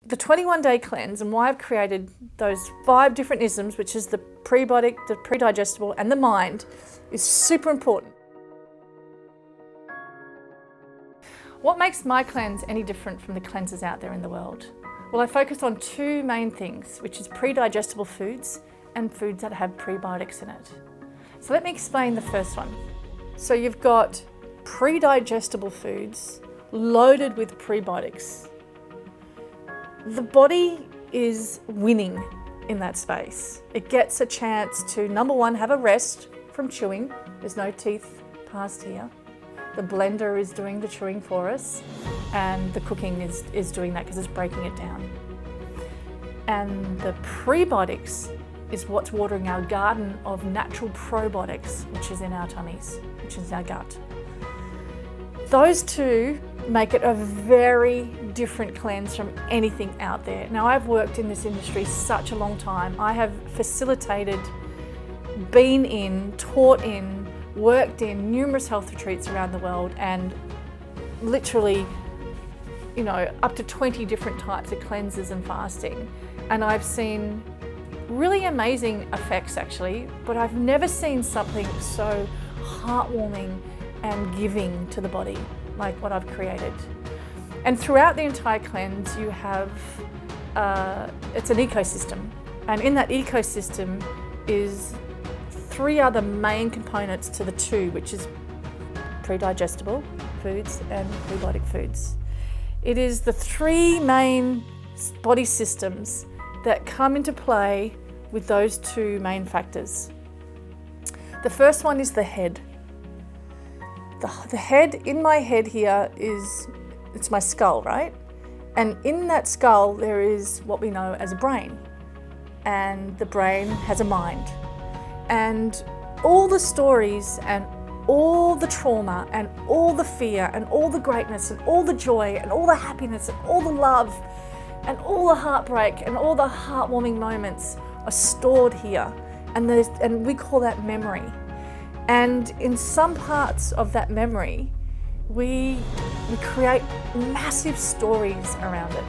The 21-day cleanse and why I've created those 5 different isms, which is the prebiotic, the pre-digestible and the mind, is super important. What makes my cleanse any different from the cleanses out there in the world? Well, I focus on 2 main things, which is pre-digestible foods and foods that have prebiotics in it. So let me explain the first one. So you've got pre-digestible foods loaded with prebiotics. The body is winning in that space. It gets a chance to, number one, have a rest from chewing. There's no teeth past here. The blender is doing the chewing for us, and the cooking is doing that because it's breaking it down. And the prebiotics is what's watering our garden of natural probiotics, which is in our tummies, which is our gut. Those 2 make it a very different cleanse from anything out there. Now, I've worked in this industry such a long time. I have facilitated, been in, taught in, worked in numerous health retreats around the world, and literally, up to 20 different types of cleanses and fasting. And I've seen really amazing effects actually, but I've never seen something so heartwarming and giving to the body like what I've created. And throughout the entire cleanse, you have, it's an ecosystem. And in that ecosystem is 3 other main components to the 2, which is pre-digestible foods and prebiotic foods. It is the 3 main body systems that come into play with those 2 main factors. The first one is the head. The head, in my head here it's my skull, right? And in that skull there is what we know as a brain. And the brain has a mind. And all the stories and all the trauma and all the fear and all the greatness and all the joy and all the happiness and all the love and all the heartbreak and all the heartwarming moments are stored here. And we call that memory. And in some parts of that memory, we create massive stories around it.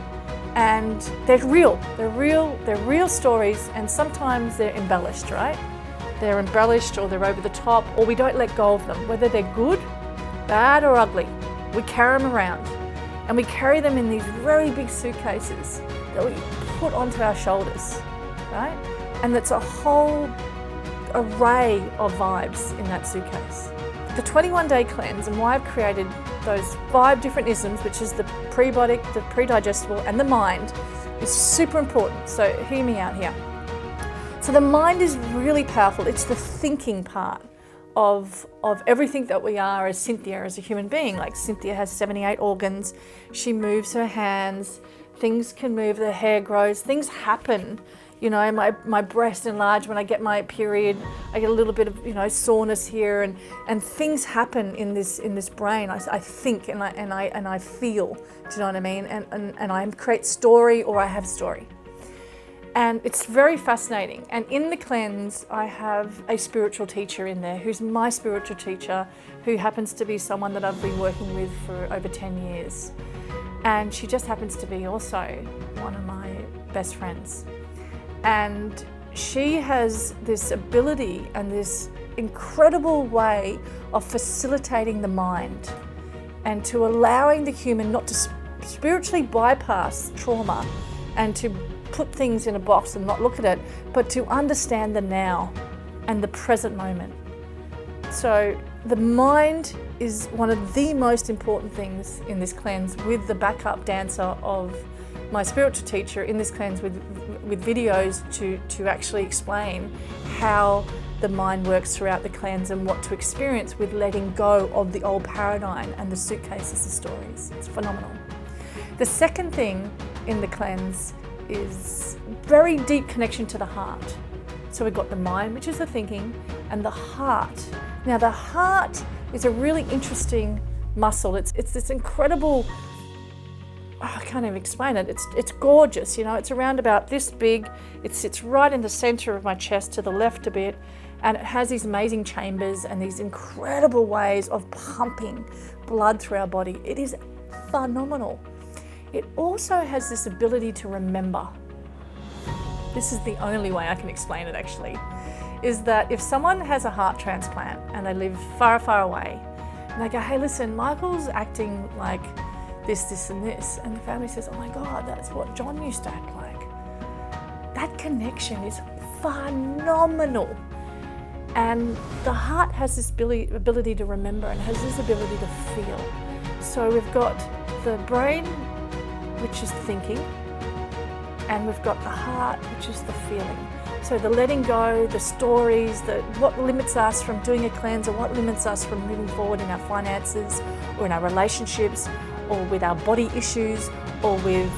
And they're real stories, and sometimes they're embellished, right? They're embellished or they're over the top, or we don't let go of them. Whether they're good, bad or ugly, we carry them around. And we carry them in these very big suitcases that we put onto our shoulders, right? And it's a whole array of vibes in that suitcase. The 21-day cleanse and why I've created those 5 different isms, which is the prebiotic, the pre-digestible and the mind, is super important. So hear me out here. So the mind is really powerful. It's the thinking part of everything that we are as Cynthia, as a human being. Like Cynthia has 78 organs. She moves her hands. Things can move, the hair grows, things happen. My breast enlarged when I get my period. I get a little bit of soreness here, and things happen in this brain. I think and I feel. Do you know what I mean? And I create story, or I have story. And it's very fascinating. And in the cleanse, I have a spiritual teacher in there who's my spiritual teacher, who happens to be someone that I've been working with for over 10 years. And she just happens to be also one of my best friends. And she has this ability and this incredible way of facilitating the mind and to allowing the human not to spiritually bypass trauma and to put things in a box and not look at it, but to understand the now and the present moment. So the mind is one of the most important things in this cleanse, with the backup dancer of my spiritual teacher in this cleanse with videos to actually explain how the mind works throughout the cleanse and what to experience with letting go of the old paradigm and the suitcases of stories. It's phenomenal. The second thing in the cleanse is very deep connection to the heart. So we've got the mind, which is the thinking, and the heart. Now the heart is a really interesting muscle. It's this incredible, I can't even explain it. It's gorgeous, it's around about this big. It sits right in the center of my chest to the left a bit, and it has these amazing chambers and these incredible ways of pumping blood through our body. It is phenomenal. it also has this ability to remember. This is the only way I can explain it actually, is that if someone has a heart transplant and they live far, far away, and they go, hey, listen, Michael's acting like this, and this, and the family says, oh my God, that's what John used to act like. That connection is phenomenal. And the heart has this ability to remember and has this ability to feel. So we've got the brain, which is thinking, and we've got the heart, which is the feeling. So the letting go, the stories, what limits us from doing a cleanse, or what limits us from moving forward in our finances, or in our relationships, or with our body issues, or with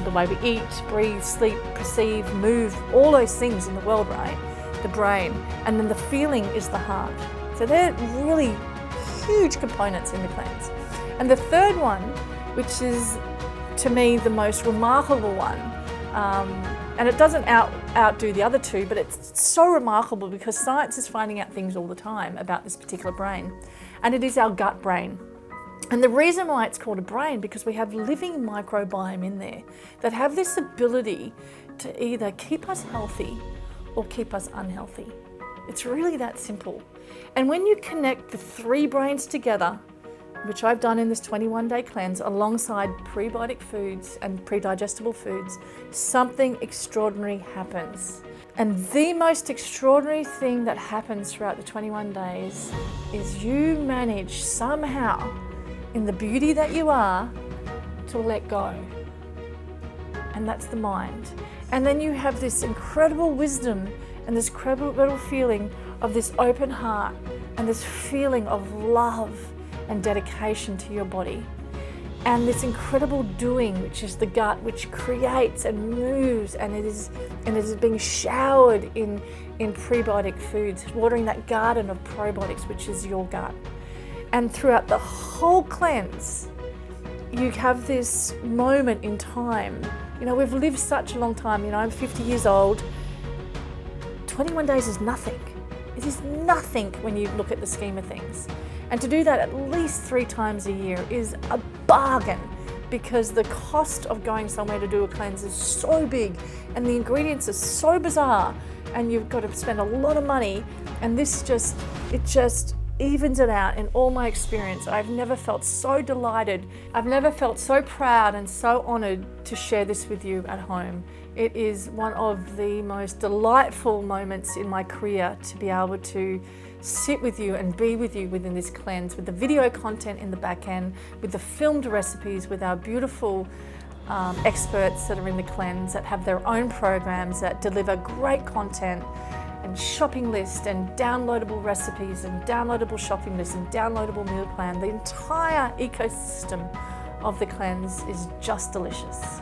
the way we eat, breathe, sleep, perceive, move, all those things in the world, right? The brain. And then the feeling is the heart. So they're really huge components in the cleanse. And the third one, which is to me the most remarkable one, and it doesn't outdo the other two, but it's so remarkable because science is finding out things all the time about this particular brain, and it is our gut brain. And the reason why it's called a brain, because we have living microbiome in there that have this ability to either keep us healthy or keep us unhealthy. It's really that simple. And when you connect the three brains together, which I've done in this 21-day cleanse alongside prebiotic foods and pre-digestible foods, something extraordinary happens. And the most extraordinary thing that happens throughout the 21 days is you manage somehow, in the beauty that you are, to let go. And that's the mind. And then you have this incredible wisdom and this incredible feeling of this open heart and this feeling of love and dedication to your body. And this incredible doing, which is the gut, which creates and moves, and it is being showered in prebiotic foods, watering that garden of probiotics, which is your gut. And throughout the whole cleanse, you have this moment in time. You know, we've lived such a long time. You know, I'm 50 years old. 21 days is nothing. It is nothing when you look at the scheme of things. And to do that at least 3 times a year is a bargain, because the cost of going somewhere to do a cleanse is so big and the ingredients are so bizarre and you've got to spend a lot of money, and this just evens it out. In all my experience, I've never felt so delighted. I've never felt so proud and so honored to share this with you at home. It is one of the most delightful moments in my career to be able to sit with you and be with you within this cleanse, with the video content in the back end, with the filmed recipes, with our beautiful experts that are in the cleanse, that have their own programs that deliver great content, and shopping list and downloadable recipes and downloadable shopping lists and downloadable meal plan. The entire ecosystem of the cleanse is just delicious.